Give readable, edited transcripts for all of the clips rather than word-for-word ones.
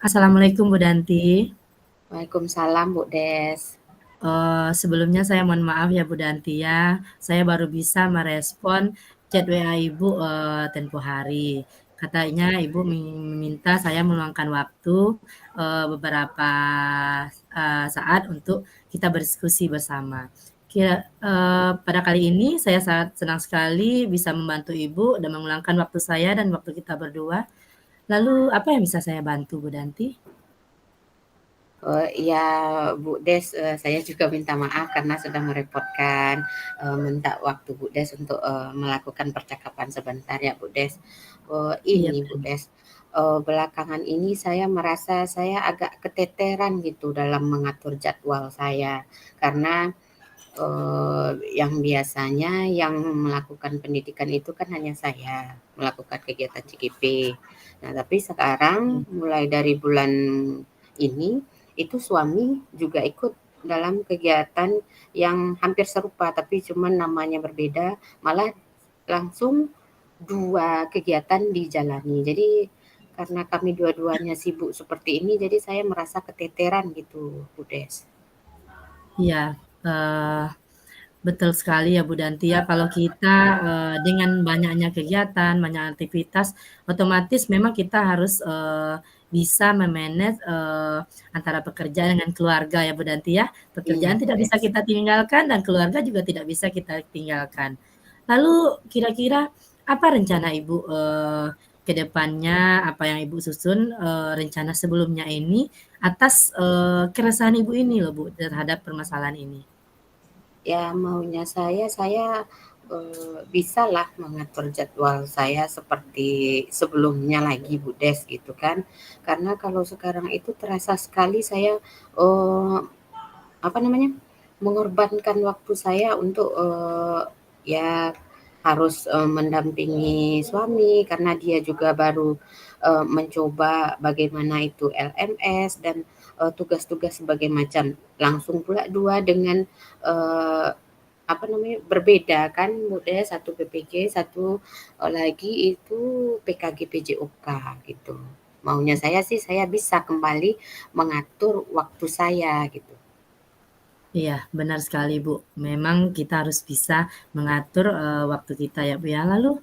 Assalamualaikum Bu Danti. Waalaikumsalam Bu Des. Sebelumnya saya mohon maaf ya Bu Danti ya, saya baru bisa merespon chat WA Ibu, tempo hari. Katanya Ibu meminta saya meluangkan waktu, beberapa, saat untuk kita berdiskusi bersama. Pada kali ini saya sangat senang sekali bisa membantu Ibu dan meluangkan waktu saya dan waktu kita berdua. Lalu apa yang bisa saya bantu Bu Danti? Iya Bu Des, saya juga minta maaf karena sudah merepotkan, minta waktu Bu Des untuk, melakukan percakapan sebentar ya Bu Des. Iya Ini Bu Bu Danti. Des, belakangan ini saya merasa saya agak keteteran gitu dalam mengatur jadwal saya. Karena, yang biasanya yang melakukan pendidikan itu kan hanya saya, melakukan kegiatan CGP. Nah, tapi sekarang mulai dari bulan ini, itu suami juga ikut dalam kegiatan yang hampir serupa, tapi cuman namanya berbeda, malah langsung 2 kegiatan dijalani. Jadi karena kami dua-duanya sibuk seperti ini, jadi saya merasa keteteran gitu, Bu Des. Iya, eee, betul sekali ya Bu Danti ya, kalau kita, dengan banyaknya kegiatan, banyak aktivitas, otomatis memang kita harus, bisa me-manage, antara pekerjaan dengan keluarga ya Bu Danti ya. Iya, Pekerjaan Bu tidak bisa Des. kita tinggalkan dan keluarga juga tidak bisa kita tinggalkan. Lalu kira-kira apa rencana Ibu, ke depannya, apa yang Ibu susun, rencana sebelumnya ini atas, keresahan Ibu ini loh Bu, terhadap permasalahan ini? Ya maunya saya, bisalah mengatur jadwal saya seperti sebelumnya lagi Bu Des gitu kan. Karena kalau sekarang itu terasa sekali saya, apa namanya, mengorbankan waktu saya untuk, ya harus, mendampingi suami karena dia juga baru, mencoba bagaimana itu LMS dan, tugas-tugas sebagai macam. Langsung pula 2 dengan, eee, apa namanya, berbeda kan Bu Des, satu PPG, satu, lagi itu PKG PJOK gitu. Maunya saya sih saya bisa kembali mengatur waktu saya gitu. Iya, benar sekali, Bu. Memang kita harus bisa mengatur, waktu kita ya, Bu, ya. Lalu,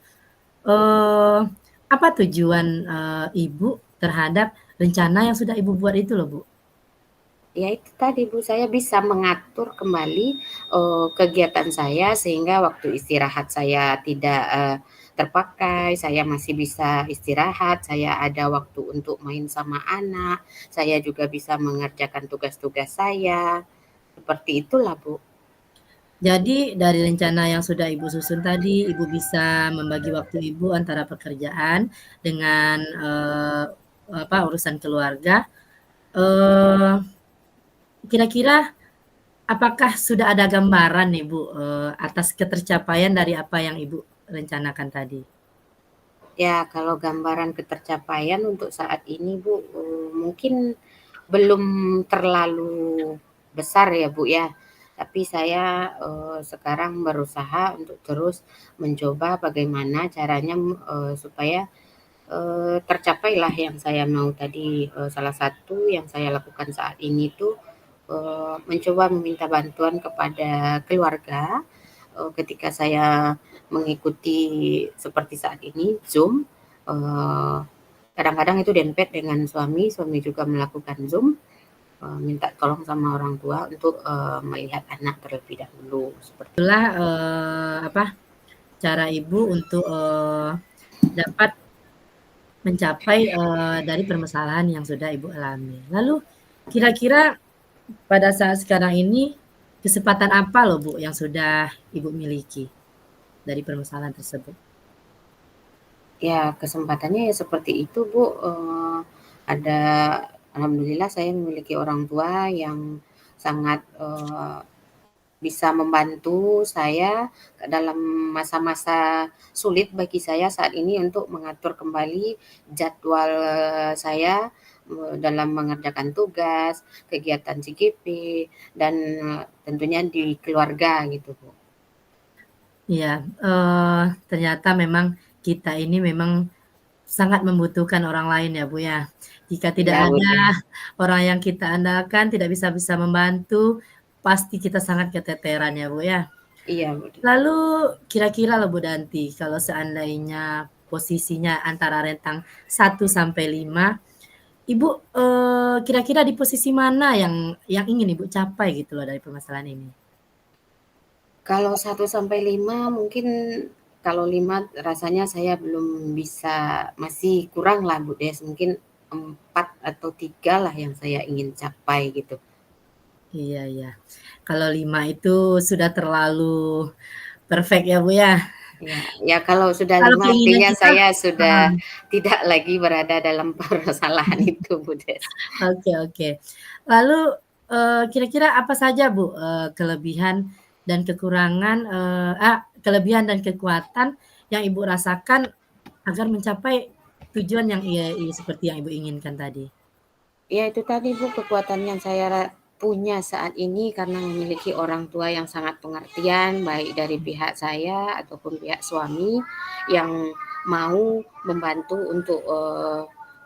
eee, apa tujuan, Ibu terhadap rencana yang sudah Ibu buat itu loh, Bu? Ya itu tadi Bu, saya bisa mengatur kembali, kegiatan saya sehingga waktu istirahat saya tidak, terpakai, saya masih bisa istirahat, saya ada waktu untuk main sama anak, saya juga bisa mengerjakan tugas-tugas saya, seperti itulah Bu. Jadi dari rencana yang sudah Ibu susun tadi, Ibu bisa membagi waktu Ibu antara pekerjaan dengan, urusan keluarga. Eee, Kira-kira apakah sudah ada gambaran nih, Bu, atas ketercapaian dari apa yang Ibu rencanakan tadi? Ya kalau gambaran ketercapaian untuk saat ini Bu, mungkin belum terlalu besar ya Bu ya, tapi saya, sekarang berusaha untuk terus mencoba bagaimana caranya, supaya, tercapailah yang saya mau tadi. Salah satu yang saya lakukan saat ini tuh, mencoba meminta bantuan kepada keluarga, ketika saya mengikuti seperti saat ini Zoom, eee, kadang-kadang itu dempet dengan suami, suami juga melakukan Zoom, minta tolong sama orang tua untuk, melihat anak terlebih dahulu, seperti Itulah, itu. cara Ibu untuk, dapat mencapai, dari permasalahan yang sudah Ibu alami. Lalu kira-kira pada saat sekarang ini, kesempatan apa loh Bu yang sudah Ibu miliki dari permasalahan tersebut? Ya kesempatannya ya seperti itu Bu, ada alhamdulillah saya memiliki orang tua yang sangat, bisa membantu saya dalam masa-masa sulit bagi saya saat ini untuk mengatur kembali jadwal saya, dalam mengerjakan tugas, kegiatan CGP, dan tentunya di keluarga gitu, Bu. Iya, ternyata memang kita ini memang sangat membutuhkan orang lain ya, Bu, ya. Jika tidak Iya, Bu ada Des. orang yang kita andalkan, tidak bisa membantu, pasti kita sangat keteteran ya, Bu, ya. Iya, Bu Des. Lalu kira-kira loh Bu Danti, kalau seandainya posisinya antara rentang 1 sampai 5, Ibu, kira-kira di posisi mana yang ingin Ibu capai gitu loh dari permasalahan ini? Kalau 1 sampai 5 mungkin kalau 5 rasanya saya belum bisa, masih kurang lah Bu Des, mungkin 4 atau 3 lah yang saya ingin capai gitu. Iya iya. Kalau 5 itu sudah terlalu perfect ya, Bu, ya. Ya, ya kalau sudah Kalau 5 keinginan artinya kita saya sudah heeh, tidak lagi berada dalam permasalahan itu Bu Des. oke oke. Lalu, kira-kira apa saja Bu, kelebihan dan kekurangan, kelebihan dan kekuatan yang Ibu rasakan agar mencapai tujuan yang seperti yang Ibu inginkan tadi? Ya itu tadi Bu, kekuatan yang saya punya saat ini karena memiliki orang tua yang sangat pengertian, baik dari pihak saya ataupun pihak suami yang mau membantu untuk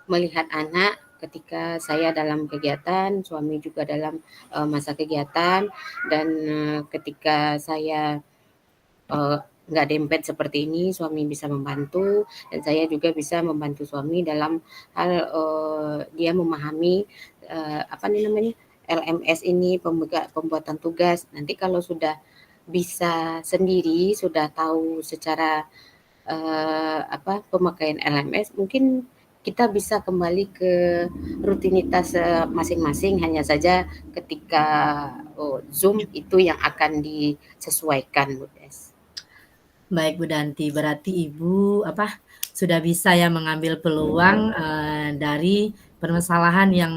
melihat anak ketika saya dalam kegiatan, suami juga dalam masa kegiatan, dan ketika saya eee, nggak dempet seperti ini, suami bisa membantu dan saya juga bisa membantu suami dalam hal, dia memahami, apa nih namanya, LMS ini, pembuatan tugas. Nanti kalau sudah bisa sendiri, sudah tahu secara, apa, pemakaian LMS, mungkin kita bisa kembali ke rutinitas, masing-masing, hanya saja ketika, Zoom itu yang akan disesuaikan, Bu Des. Baik Bu Danti, berarti Ibu sudah bisa ya mengambil peluang dari permasalahan yang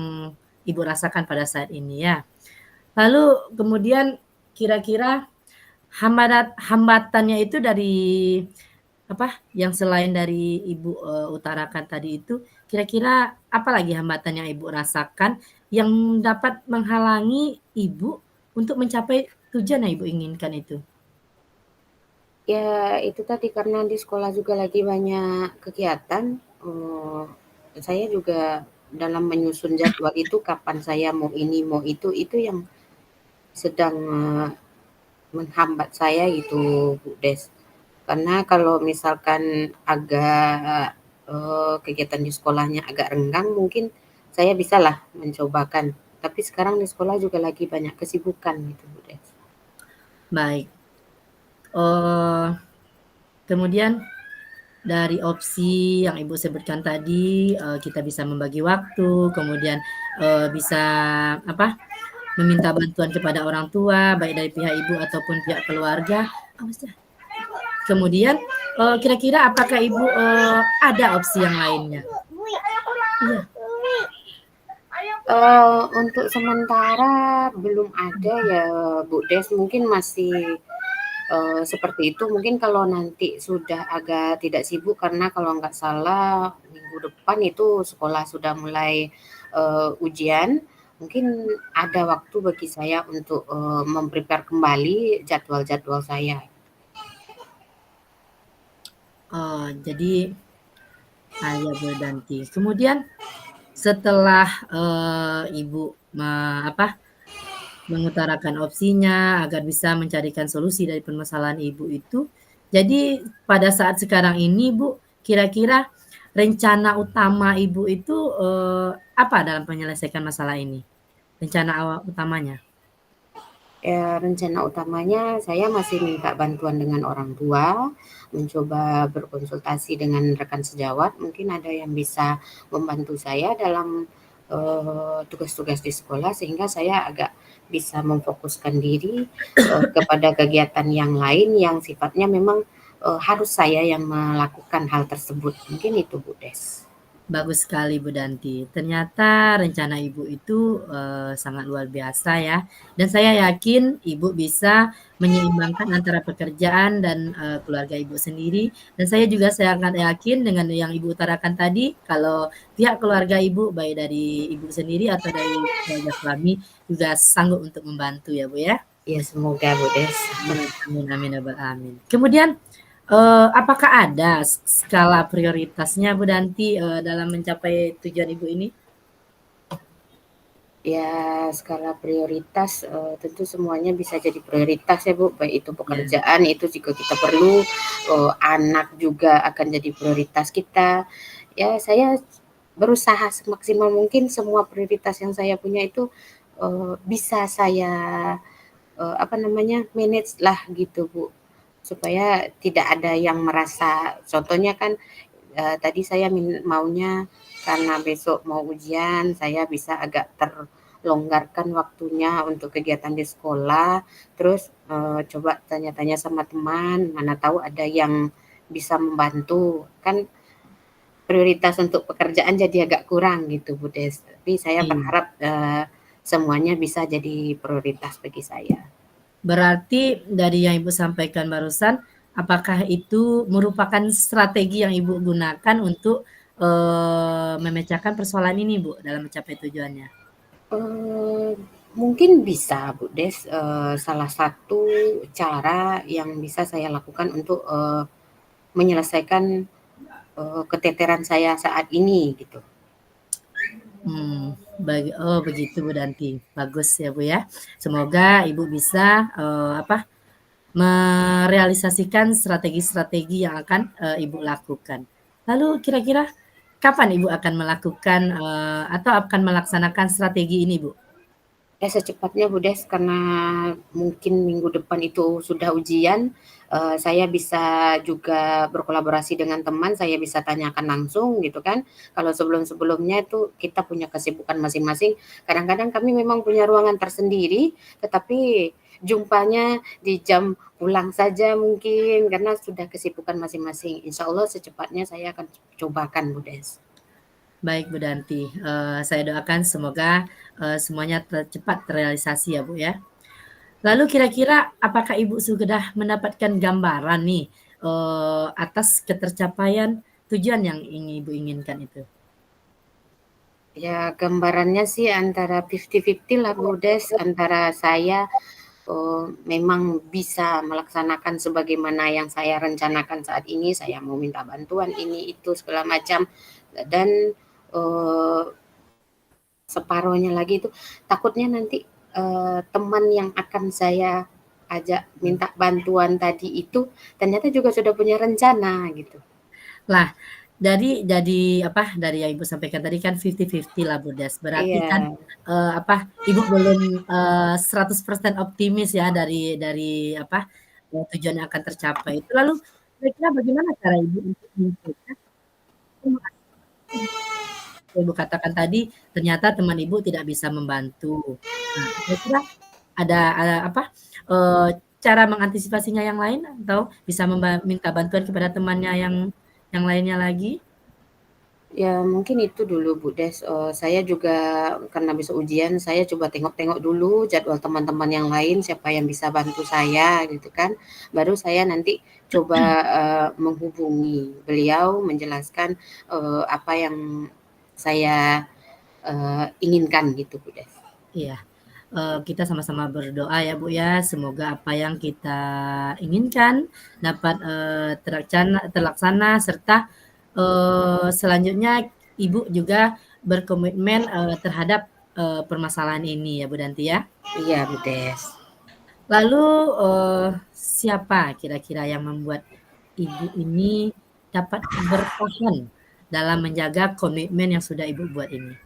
Ibu rasakan pada saat ini ya. Lalu kemudian kira-kira hambatannya itu dari yang selain dari Ibu utarakan tadi itu, kira-kira apa lagi hambatan yang Ibu rasakan yang dapat menghalangi Ibu untuk mencapai tujuan yang Ibu inginkan itu? Ya itu tadi karena di sekolah juga lagi banyak kegiatan, saya juga dalam menyusun jadwal itu kapan saya mau ini, mau itu yang sedang, menghambat saya gitu, Bu Des. Karena kalau misalkan agak, kegiatan di sekolahnya agak renggang mungkin saya bisalah mencobakan, tapi sekarang di sekolah juga lagi banyak kesibukan gitu, Bu Des. Baik, eee, kemudian dari opsi yang Ibu sebutkan tadi, kita bisa membagi waktu, kemudian, bisa meminta bantuan kepada orang tua, baik dari pihak ibu ataupun pihak keluarga. Kemudian, kira-kira apakah Ibu, ada opsi yang lainnya? Iya. Untuk sementara belum ada ya, Bu Des, mungkin masih, seperti itu. Mungkin kalau nanti sudah agak tidak sibuk karena kalau nggak salah minggu depan itu sekolah sudah mulai, ujian, mungkin ada waktu bagi saya untuk, kembali jadwal-jadwal saya. Oh, jadi ya berganti. Kemudian setelah, Ibu mengutarakan opsinya agar bisa mencarikan solusi dari permasalahan Ibu itu, jadi pada saat sekarang ini Bu, kira-kira rencana utama Ibu itu, apa dalam menyelesaikan masalah ini? Rencana awal utamanya? Rencana utamanya saya masih minta bantuan dengan orang tua, mencoba berkonsultasi dengan rekan sejawat, mungkin ada yang bisa membantu saya dalam, tugas-tugas di sekolah sehingga saya agak bisa memfokuskan diri, kepada kegiatan yang lain yang sifatnya memang, harus saya yang melakukan hal tersebut, mungkin itu Bu Des. Bagus sekali Bu Danti. Ternyata rencana Ibu itu, sangat luar biasa ya, dan saya yakin Ibu bisa menyeimbangkan antara pekerjaan dan, keluarga Ibu sendiri, dan saya juga sangat yakin dengan yang Ibu utarakan tadi, kalau pihak keluarga Ibu, baik dari Ibu sendiri atau dari keluarga suami, juga sanggup untuk membantu ya Bu ya. Ya semoga Bu Des. Amin amin amin ya rabbal alamin. Kemudian Apakah ada skala prioritasnya Bu Danti, dalam mencapai tujuan Ibu ini? Ya, skala prioritas, tentu semuanya bisa jadi prioritas ya Bu, baik itu Ya. pekerjaan itu jika kita perlu, anak juga akan jadi prioritas kita. Ya saya berusaha semaksimal mungkin semua prioritas yang saya punya itu, bisa saya, apa namanya, manage lah gitu Bu, supaya tidak ada yang merasa contohnya kan, tadi saya maunya karena besok mau ujian, saya bisa agak terlonggarkan waktunya untuk kegiatan di sekolah, terus, coba tanya-tanya sama teman, mana tahu ada yang bisa membantu. Kan prioritas untuk pekerjaan jadi agak kurang gitu, Bu Des. Tapi saya Iya. berharap, semuanya bisa jadi prioritas bagi saya. Berarti dari yang Ibu sampaikan barusan, apakah itu merupakan strategi yang Ibu gunakan untuk, memecahkan persoalan ini Bu, dalam mencapai tujuannya? Eee, Mungkin bisa Bu Des, salah satu cara yang bisa saya lakukan untuk, menyelesaikan, keteteran saya saat ini gitu. Oh begitu Bu Danti, bagus ya Bu ya. Semoga Ibu bisa, merealisasikan strategi-strategi yang akan, Ibu lakukan. Lalu kira-kira kapan Ibu akan melakukan, atau akan melaksanakan strategi ini Bu? Ya secepatnya Bu Des, karena mungkin minggu depan itu sudah ujian, saya bisa juga berkolaborasi dengan teman, saya bisa tanyakan langsung gitu kan. Kalau sebelum-sebelumnya itu kita punya kesibukan masing-masing, kadang-kadang kami memang punya ruangan tersendiri, tetapi jumpanya di jam pulang saja mungkin, karena sudah kesibukan masing-masing. Insya Allah secepatnya saya akan cobakan Bu Des. Baik Bu Danti, saya doakan semoga, semuanya cepat terrealisasi ya Bu ya. Lalu kira-kira apakah Ibu sudah mendapatkan gambaran nih, atas ketercapaian tujuan yang ingin Ibu inginkan itu? Ya gambarannya sih antara 50-50 lah Bu Des, antara saya memang bisa melaksanakan sebagaimana yang saya rencanakan saat ini, saya mau minta bantuan ini itu segala macam, dan uh, separohnya lagi itu takutnya nanti teman yang akan saya ajak minta bantuan tadi itu ternyata juga sudah punya rencana gitu. Lah, dari yang Ibu sampaikan tadi kan 50-50 lah, Bodas. Berarti kan, Iya, Ibu belum, 100% optimis ya dari tujuan yang akan tercapai itu. Lalu kira-kira bagaimana cara Ibu untuk menyelesaikan yang Ibu katakan tadi, ternyata teman Ibu tidak bisa membantu. Nah, kira-kira ada, cara mengantisipasinya yang lain atau bisa minta bantuan kepada temannya yang lainnya lagi? ya mungkin itu dulu Bu Des, saya juga karena besok ujian, saya coba tengok-tengok dulu jadwal teman-teman yang lain, siapa yang bisa bantu saya gitu kan. Baru saya nanti coba, menghubungi beliau menjelaskan, apa yang saya, inginkan gitu Bu Des. Iya. Kita sama-sama berdoa ya Bu ya, semoga apa yang kita inginkan dapat, terlaksana serta, selanjutnya Ibu juga berkomitmen, terhadap, permasalahan ini ya Bu Danti ya. Iya Bu Des. Lalu, siapa kira-kira yang membuat Ibu ini dapat bertahan dalam menjaga komitmen yang sudah Ibu buat ini?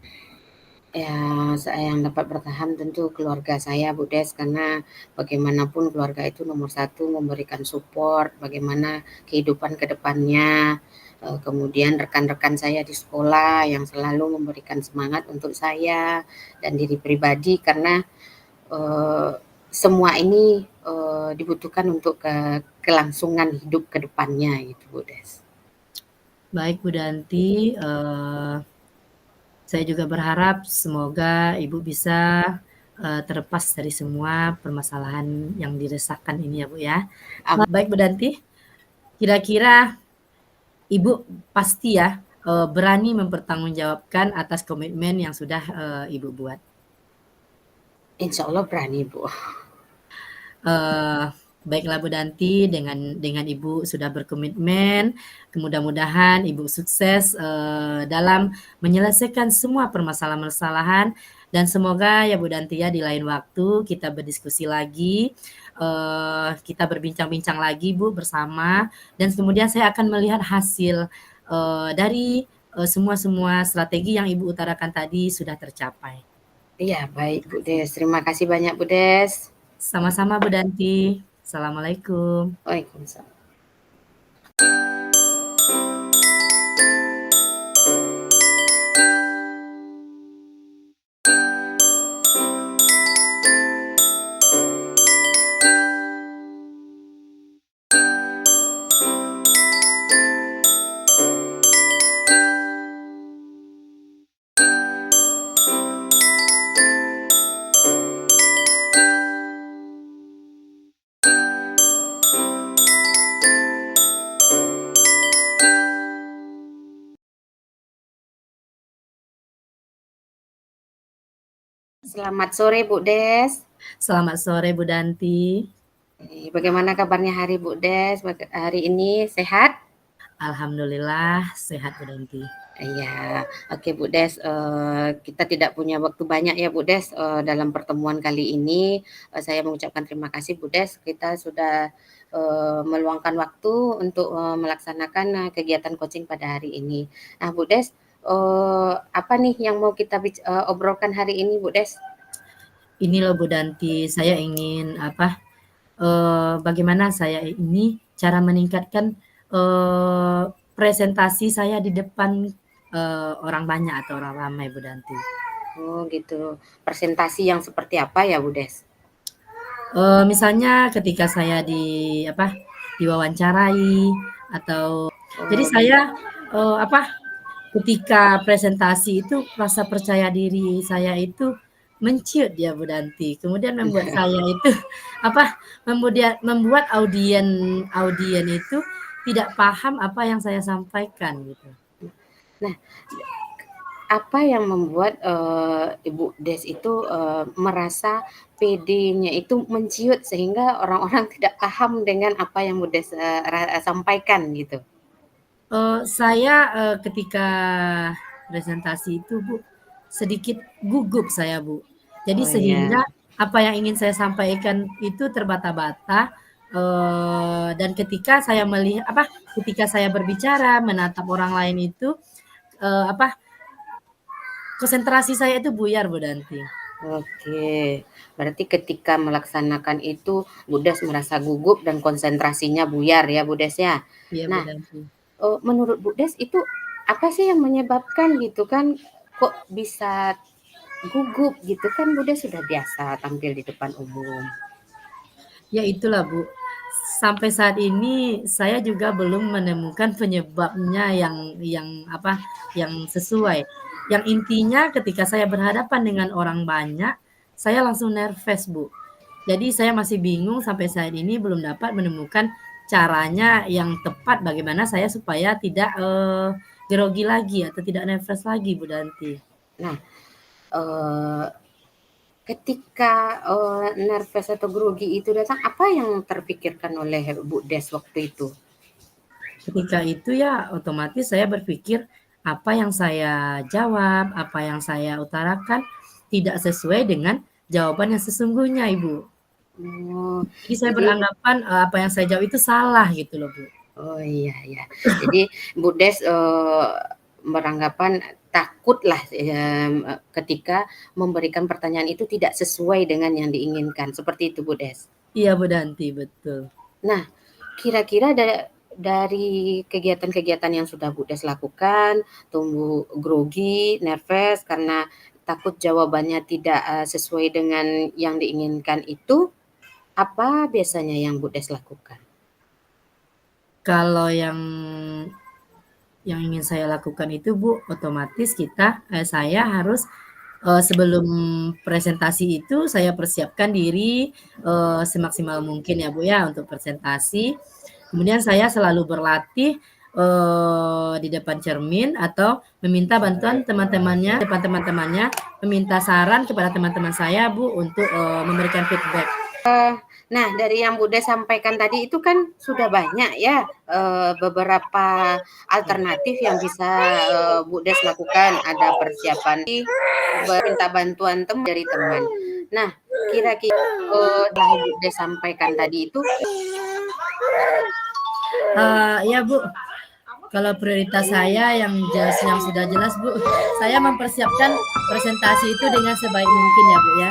Ya, saya yang dapat bertahan tentu keluarga saya, Bu Des, karena bagaimanapun keluarga itu nomor satu memberikan support, bagaimana kehidupan ke depannya, kemudian rekan-rekan saya di sekolah yang selalu memberikan semangat untuk saya dan diri pribadi karena eh, semua ini dibutuhkan untuk kelangsungan hidup ke depannya gitu, Bu Des. Baik Bu Danti, saya juga berharap semoga Ibu bisa, terlepas dari semua permasalahan yang dirasakan ini ya, Bu, ya. Am- Baik Bu Danti, kira-kira Ibu pasti ya, berani mempertanggungjawabkan atas komitmen yang sudah, Ibu buat. Insya Allah berani, Bu. Eee Baiklah Bu Danti, dengan Ibu sudah berkomitmen, mudah-mudahan Ibu sukses dalam menyelesaikan semua permasalahan-permasalahan, dan semoga ya Bu Danti ya di lain waktu kita berdiskusi lagi, kita berbincang-bincang lagi Bu bersama, dan kemudian saya akan melihat hasil dari semua strategi yang Ibu utarakan tadi sudah tercapai. Iya, baik Bu Des. Terima kasih banyak Bu Des. Sama-sama Bu Danti. Assalamualaikum. Waalaikumsalam. Selamat sore Bu Des. Selamat sore Bu Danti. Bagaimana kabarnya hari Bu Des? Hari ini sehat? Alhamdulillah sehat Bu Danti. Iya, oke Bu Des, kita tidak punya waktu banyak ya Bu Des, dalam pertemuan kali ini, saya mengucapkan terima kasih Bu Des, kita sudah, meluangkan waktu untuk, melaksanakan, kegiatan coaching pada hari ini. Nah Bu Des, apa nih yang mau kita obrolkan hari ini Bu Des? Ini loh Bu Danti, saya ingin bagaimana saya ini cara meningkatkan presentasi saya di depan orang banyak atau orang ramai Bu Danti. Oh gitu, presentasi yang seperti apa ya Bu Des? Misalnya ketika saya diwawancarai atau jadi saya ketika presentasi itu rasa percaya diri saya itu menciut ya Bu Danti. Kemudian membuat saya itu membuat audien itu tidak paham apa yang saya sampaikan gitu. Nah, apa yang membuat Ibu Des itu merasa PD-nya itu menciut sehingga orang-orang tidak paham dengan apa yang Bu Des sampaikan gitu? Saya ketika presentasi itu Bu sedikit gugup saya Bu. Jadi Oh sehingga iya. apa yang ingin saya sampaikan itu terbata-bata, dan ketika saya berbicara menatap orang lain itu konsentrasi saya itu buyar Bu Danti. Oke, berarti ketika melaksanakan itu Bu Des merasa gugup dan konsentrasinya buyar ya Bu Des ya. Iya Bu Nah, Danti. menurut Bu Des itu apa sih yang menyebabkan gitu kan kok bisa gugup gitu kan Bu Des sudah biasa tampil di depan umum? Ya itulah Bu. Sampai saat ini saya juga belum menemukan penyebabnya yang sesuai. Yang intinya ketika saya berhadapan dengan orang banyak, saya langsung nervous Bu. Jadi saya masih bingung sampai saat ini belum dapat menemukan caranya yang tepat bagaimana saya supaya tidak grogi lagi atau tidak nervous lagi Bu Danti. Nah, ketika nervous atau grogi itu datang, apa yang terpikirkan oleh Bu Des waktu itu? Ketika itu ya otomatis saya berpikir apa yang saya jawab, apa yang saya utarakan tidak sesuai dengan jawaban yang sesungguhnya Ibu. Oh, Jadi saya jadi beranggapan apa yang saya jawab itu salah gitu loh Bu. oh iya ya. Jadi Bu Des beranggapan takutlah ketika memberikan pertanyaan itu tidak sesuai dengan yang diinginkan. Seperti itu Bu Des. Iya Bu Danti, betul. Nah, kira-kira dari kegiatan-kegiatan yang sudah Bu Des lakukan, tumbuh grogi, nervous karena takut jawabannya tidak sesuai dengan yang diinginkan itu, apa biasanya yang Bu Des lakukan? Kalau yang ingin saya lakukan itu Bu, otomatis saya harus sebelum presentasi itu saya persiapkan diri semaksimal mungkin ya Bu ya untuk presentasi. Kemudian saya selalu berlatih di depan cermin atau meminta bantuan teman-temannya, meminta saran kepada teman-teman saya Bu untuk memberikan feedback. Nah, dari yang Bunda sampaikan tadi itu kan sudah banyak ya, beberapa alternatif yang bisa, Budha lakukan. Ada persiapan minta bantuan dari teman. Nah, kira-kira, yang Budha sampaikan tadi itu Iya Bu, kalau prioritas saya yang sudah jelas Bu, saya mempersiapkan presentasi itu dengan sebaik mungkin ya Bu ya.